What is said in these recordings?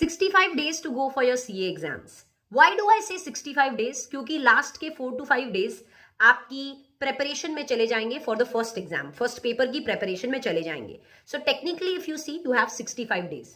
65 days to go for your CA exams. Why do I say 65 days? क्योंकि last के 4 to 5 days आपकी preparation में चले जाएंगे for the first exam, first paper की preparation में चले जाएंगे. So technically if you see you have 65 days.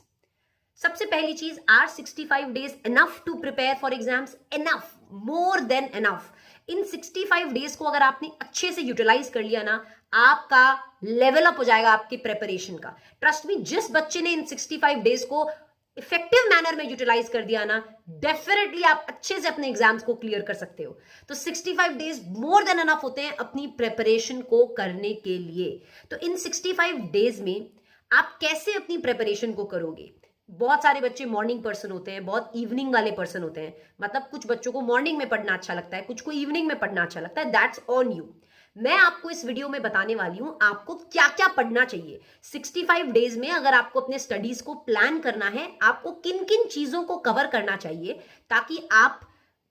सबसे पहली चीज, are 65 days enough to prepare for exams? Enough, more than enough. इन 65 डेज को अगर आपने अच्छे से यूटिलाइज कर लिया ना, आपका लेवल अप हो जाएगा आपकी प्रेपरेशन का. ट्रस्ट मी, जिस बच्चे ने इन 65 डेज को इफेक्टिव मैनर में यूटिलाइज कर दिया ना, डेफिनेटली आप अच्छे से अपने एग्जाम्स को क्लियर कर सकते हो. तो 65 डेज मोर देन एनफ होते हैं अपनी प्रेपरेशन को करने के लिए. तो इन 65 डेज में आप कैसे अपनी प्रेपरेशन को करोगे? बहुत सारे बच्चे मॉर्निंग पर्सन होते हैं, बहुत इवनिंग वाले पर्सन होते हैं. मतलब कुछ बच्चों को मॉर्निंग में पढ़ना अच्छा लगता है, कुछ को इवनिंग में पढ़ना अच्छा लगता है. That's on you. मैं आपको इस वीडियो में बताने वाली हूं आपको क्या क्या पढ़ना चाहिए 65 डेज में. अगर आपको अपने स्टडीज को प्लान करना है, आपको किन किन चीजों को कवर करना चाहिए ताकि आप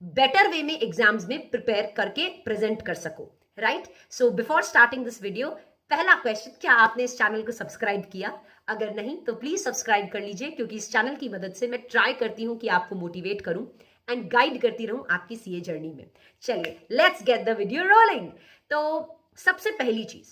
बेटर वे में एग्जाम्स में प्रिपेयर करके प्रेजेंट कर सको. Right? So before starting this video, पहला क्वेश्चन, क्या आपने इस चैनल को सब्सक्राइब किया? अगर नहीं तो प्लीज सब्सक्राइब कर लीजिए, क्योंकि इस चैनल की मदद से मैं ट्राई करती हूं कि आपको मोटिवेट करूं एंड गाइड करती रहूं आपकी सीए जर्नी में. चलिए, let's get the video rolling. तो सबसे पहली चीज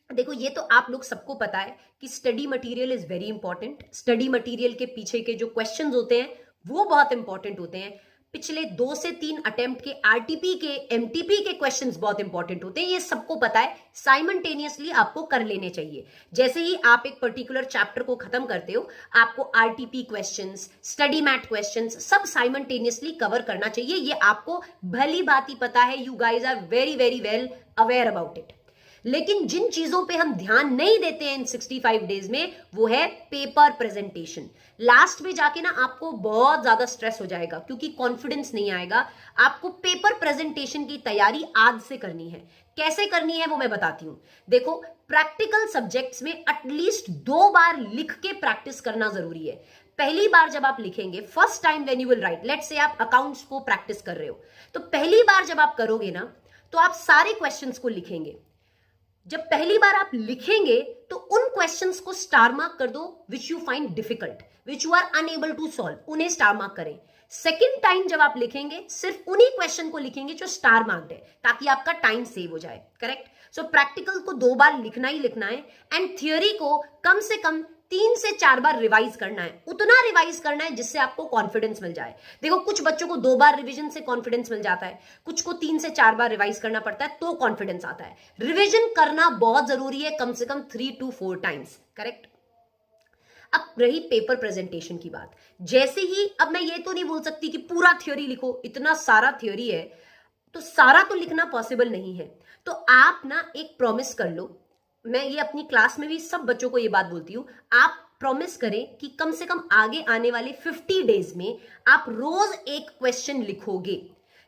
देखो, ये तो आप लोग सबको पता है कि study material is very important. Study material के पीछे के जो क्वेश्चंस होते हैं वो बहुत इंपॉर्टेंट होते हैं. पिछले 2 से 3 अटेम्प्ट के आरटीपी के, एमटीपी के क्वेश्चंस बहुत इंपॉर्टेंट होते हैं. ये सबको पता है. साइमल्टेनियसली आपको कर लेने चाहिए. जैसे ही आप एक पर्टिकुलर चैप्टर को खत्म करते हो, आपको RTP questions, study mat questions सब साइमल्टेनियसली कवर करना चाहिए. ये आपको भली भांति पता है. You guys are very very well aware about it. लेकिन जिन चीजों पे हम ध्यान नहीं देते हैं इन 65 डेज में, वो है पेपर प्रेजेंटेशन. लास्ट में जाके ना आपको बहुत ज्यादा स्ट्रेस हो जाएगा, क्योंकि कॉन्फिडेंस नहीं आएगा. आपको पेपर प्रेजेंटेशन की तैयारी आज से करनी है. कैसे करनी है वो मैं बताती हूं. देखो, प्रैक्टिकल सब्जेक्ट्स में एटलीस्ट 2 बार लिख के प्रैक्टिस करना जरूरी है. पहली बार जब आप लिखेंगे, first time when you will write, let's say आप अकाउंट्स को प्रैक्टिस कर रहे हो, तो पहली बार जब आप करोगे ना, तो आप सारे क्वेश्चंस को लिखेंगे. जब पहली बार आप लिखेंगे तो उन क्वेश्चंस को स्टार मार्क कर दो which you find difficult, which you are unable to solve, उन्हें स्टार मार्क करें. सेकेंड टाइम जब आप लिखेंगे, सिर्फ उन्हीं क्वेश्चन को लिखेंगे जो स्टार मार्क्ड है, ताकि आपका टाइम सेव हो जाए. करेक्ट? सो प्रैक्टिकल को 2 बार लिखना ही लिखना है, एंड थियोरी को कम से कम 3 से 4 बार रिवाइज करना है. उतना रिवाइज करना है जिससे आपको कॉन्फिडेंस मिल जाए. देखो, कुछ बच्चों को 2 बार रिवीजन से कॉन्फिडेंस मिल जाता है, कुछ को 3 से 4 बार रिवाइज करना पड़ता है तो कॉन्फिडेंस आता है. रिवीजन करना बहुत जरूरी है, कम से कम 3 to 4 टाइम्स. करेक्ट? अब रही पेपर प्रेजेंटेशन की बात. जैसे ही, अब मैं ये तो नहीं बोल सकती कि पूरा थ्योरी लिखो, इतना सारा थ्योरी है तो सारा तो लिखना पॉसिबल नहीं है. तो आप ना एक प्रॉमिस कर लो. मैं ये अपनी क्लास में भी सब बच्चों को ये बात बोलती हूं. आप प्रॉमिस करें कि कम से कम आगे आने वाले 50 डेज में आप रोज एक क्वेश्चन लिखोगे.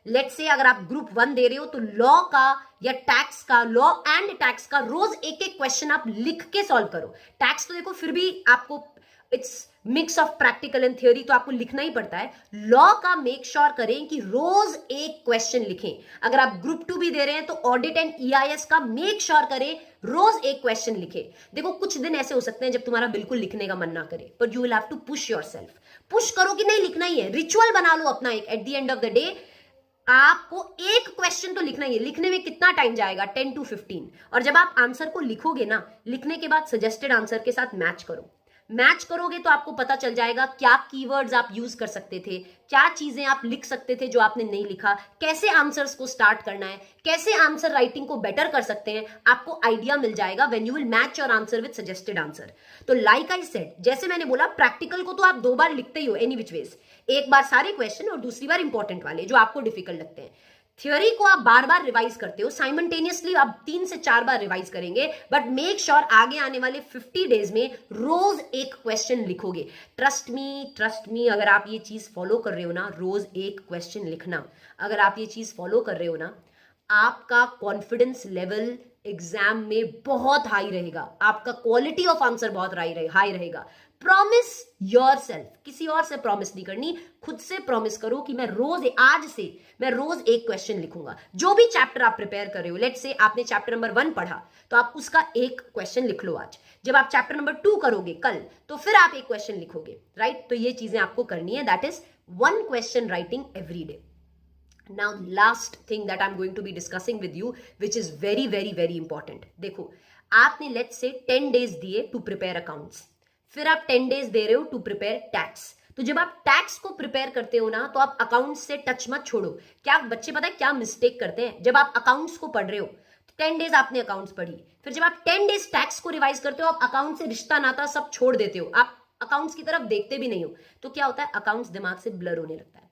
लेट्स से अगर आप ग्रुप 1 दे रहे हो तो लॉ का या टैक्स का, लॉ एंड टैक्स का रोज एक एक क्वेश्चन आप लिख के सॉल्व करो. टैक्स तो देखो फिर भी आपको it's mix of practical and theory, तो आपको लिखना ही पड़ता है. लॉ का मेक श्योर करें कि रोज एक क्वेश्चन लिखें. अगर आप ग्रुप 2 भी दे रहे हैं तो ऑडिट एंड ईआईएस का मेक श्योर करें रोज एक क्वेश्चन लिखे. देखो, कुछ दिन ऐसे हो सकते हैं जब तुम्हारा बिल्कुल लिखने का मन ना करे, पर you will have to push yourself. Push करो कि नहीं, लिखना ही है. रिचुअल बना लो अपना एक. At the end of the day आपको एक क्वेश्चन तो लिखना ही है. लिखने में कितना टाइम जाएगा? 10 to 15. और जब आप आंसर को लिखोगे ना, लिखने के बाद सजेस्टेड आंसर के साथ मैच करो. मैच करोगे तो आपको पता चल जाएगा क्या कीवर्ड्स आप यूज कर सकते थे, क्या चीजें आप लिख सकते थे जो आपने नहीं लिखा, कैसे आंसर्स को स्टार्ट करना है, कैसे आंसर राइटिंग को बेटर कर सकते हैं. आपको आइडिया मिल जाएगा when you will match your answer with suggested answer. तो लाइक आई सेड, जैसे मैंने बोला, प्रैक्टिकल को तो आप 2 बार लिखते ही हो एनी विच वेज. एक बार सारे क्वेश्चन और दूसरी बार इंपॉर्टेंट वाले जो आपको डिफिकल्ट लगते हैं. थ्योरी को आप बार बार रिवाइज करते हो. साइमल्टेनियसली आप 3 से 4 बार रिवाइज करेंगे, बट मेक श्योर आगे आने वाले 50 डेज में रोज एक क्वेश्चन लिखोगे. ट्रस्ट मी, अगर आप ये चीज फॉलो कर रहे हो ना, रोज एक क्वेश्चन लिखना, अगर आप ये चीज फॉलो कर रहे हो ना, आपका कॉन्फिडेंस लेवल एग्जाम में बहुत हाई रहेगा. आपका क्वालिटी ऑफ आंसर बहुत हाई रहेगा. प्रॉमिस योरसेल्फ, किसी और से प्रॉमिस नहीं करनी, खुद से प्रॉमिस करो कि मैं रोज, आज से मैं रोज एक क्वेश्चन लिखूंगा। जो भी चैप्टर आप प्रिपेयर कर रहे हो, लेट्स से आपने चैप्टर नंबर 1 पढ़ा तो आप उसका एक क्वेश्चन लिख लो आज। जब आप चैप्टर नंबर 2 करोगे कल, तो फिर आप एक क्वेश्चन लिखोगे, राइट? तो ये चीजें आपको करनी है, that is 1 question writing every day. Now last thing that I'm going to be discussing with you, which is very very very important. देखो, आपने let's say 10 days दिए to prepare accounts, फिर आप 10 days दे रहे हो to prepare tax। तो जब आप टैक्स को प्रिपेयर करते हो ना, तो आप अकाउंट्स से टच मत छोड़ो। क्या बच्चे पता है क्या मिस्टेक करते हैं? जब आप अकाउंट्स को पढ़ रहे हो, 10 डेज आपने अकाउंट्स पढ़ी, फिर जब आप 10 डेज टैक्स को रिवाइज करते हो, आप अकाउंट से रिश्ता नाता सब छोड़ देते हो, आप अकाउंट्स की तरफ देखते भी नहीं हो। तो क्या होता है? अकाउंट्स दिमाग से ब्लर होने लगता है,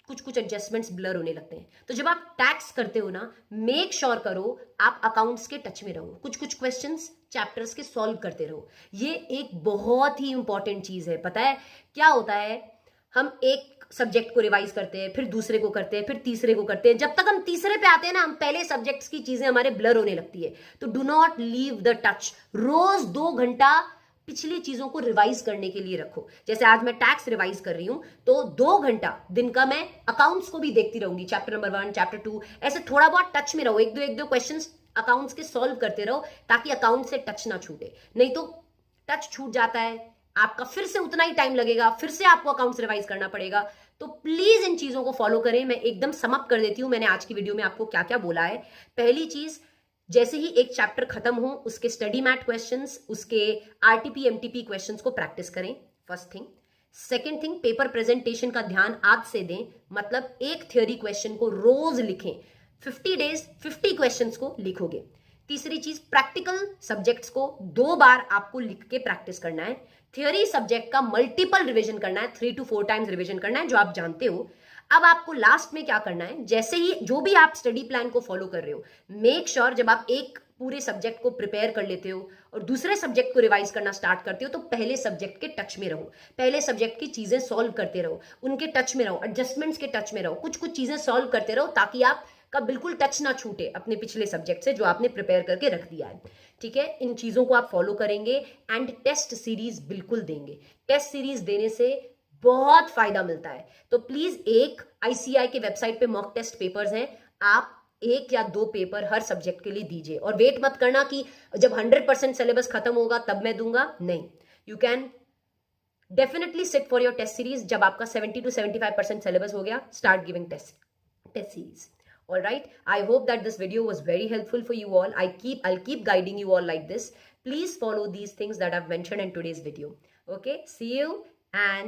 कुछ कुछ एडजस्टमेंट्स ब्लर होने लगते हैं। तो जब आप टैक्स करते हो ना, मेक श्योर करो आप अकाउंट्स के टच में रहो, कुछ कुछ क्वेश्चंस चैप्टर्स के सॉल्व करते रहो। ये एक बहुत ही इंपॉर्टेंट चीज है। पता है क्या होता है? हम एक सब्जेक्ट को रिवाइज करते हैं, फिर दूसरे को करते हैं, फिर तीसरे को करते हैं। जब तक हम तीसरे पे आते हैं ना, हम पहले सब्जेक्ट्स की चीजें हमारे ब्लर होने लगती है। तो do not leave the touch. रोज 2 घंटा पिछली चीजों को रिवाइज करने के लिए रखो। जैसे आज मैं टैक्स रिवाइज कर रही हूं, तो 2 घंटा दिन का मैं अकाउंट्स को भी देखती रहूंगी, चैप्टर नंबर 1, चैप्टर 2, ऐसे थोड़ा बहुत टच में रहो, एक दो क्वेश्चंस अकाउंट्स के सॉल्व करते रहो, ताकि अकाउंट से टच ना छूटे। नहीं तो टच छूट जाता है, आपका फिर से उतना ही टाइम लगेगा, फिर से आपको अकाउंट्स रिवाइज करना पड़ेगा। तो प्लीज इन चीजों को फॉलो करें। मैं एकदम समअप कर देती हूं, मैंने आज की वीडियो में आपको क्या क्या बोला है। पहली चीज, जैसे ही एक चैप्टर खत्म हो, उसके स्टडी मैट क्वेश्चंस, उसके आरटीपी एमटीपी क्वेश्चंस को प्रैक्टिस करें, first thing. Second thing, paper presentation का ध्यान आज से दें, मतलब एक थ्योरी क्वेश्चन को रोज लिखें। 50 डेज 50 क्वेश्चंस को लिखोगे। तीसरी चीज, प्रैक्टिकल सब्जेक्ट्स को 2 बार आपको लिख के प्रैक्टिस करना है। थ्योरी सब्जेक्ट का मल्टीपल रिवीजन करना है, 3 to 4 टाइम्स रिवीजन करना है, जो आप जानते हो। अब आपको लास्ट में क्या करना है? जैसे ही जो भी आप स्टडी प्लान को फॉलो कर रहे हो, मेक श्योर जब आप एक पूरे सब्जेक्ट को प्रिपेयर कर लेते हो और दूसरे सब्जेक्ट को रिवाइज करना स्टार्ट करते हो, तो पहले सब्जेक्ट के टच में रहो, पहले सब्जेक्ट की चीजें सॉल्व करते रहो, उनके टच में रहो, एडजस्टमेंट्स के टच में रहो, कुछ कुछ चीजें सॉल्व करते रहो, ताकि आप का बिल्कुल टच ना छूटे अपने पिछले सब्जेक्ट से जो आपने प्रिपेयर करके रख दिया है। ठीक है, इन चीजों को आप फॉलो करेंगे एंड टेस्ट सीरीज बिल्कुल देंगे। टेस्ट सीरीज देने से बहुत फायदा मिलता है। तो प्लीज, एक आईसीआई के वेबसाइट पे मॉक टेस्ट पेपर्स हैं, आप 1 या 2 पेपर हर सब्जेक्ट के लिए दीजिए। और वेट मत करना कि जब 100% सिलेबस खत्म होगा तब मैं दूंगा, नहीं। You can definitely sit for your test series. जब आपका 70 to 75% सिलेबस हो गया, start giving test series. All right, I hope that this video was very helpful for you all. I'll keep guiding you all like this. Please follow these things that I've mentioned in today's video. Okay, see you and